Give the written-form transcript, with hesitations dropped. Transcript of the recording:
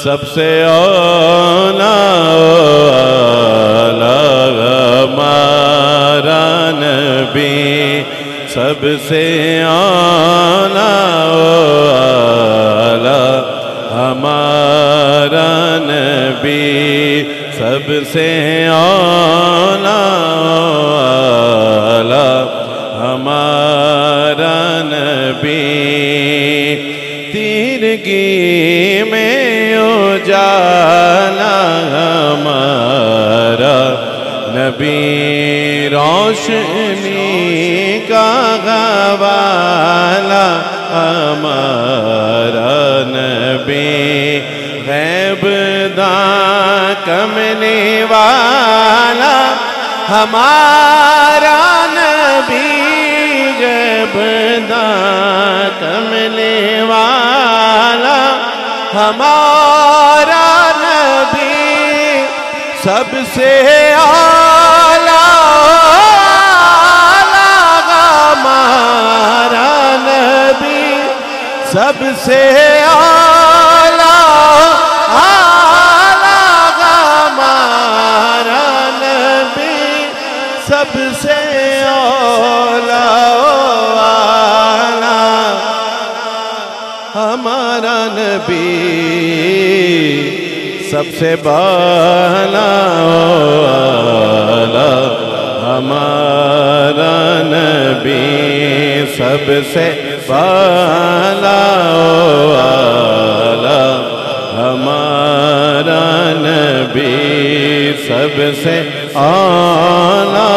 سب سے اعلیٰ ہمارا نبی، سب سے اعلیٰ ہمارا نبی، سب سے اعلیٰ ہمارا نبی، تیرگی میں اجالا ہمارا نبی، روشنی کا گوالا ہمارا نبی، غیب داں کمنے والا ہمارا نبی، غیب داں کمنے والا ہمارا نبی، سب سے اعلیٰ ہمارا نبی، سب سے اعلیٰ ہمارا نبی، سب سے اعلیٰ ہمارا نبی، سب سے بالا ہمارا نبی، سب سے بالا ہمارا نبی، سب سے اعلیٰ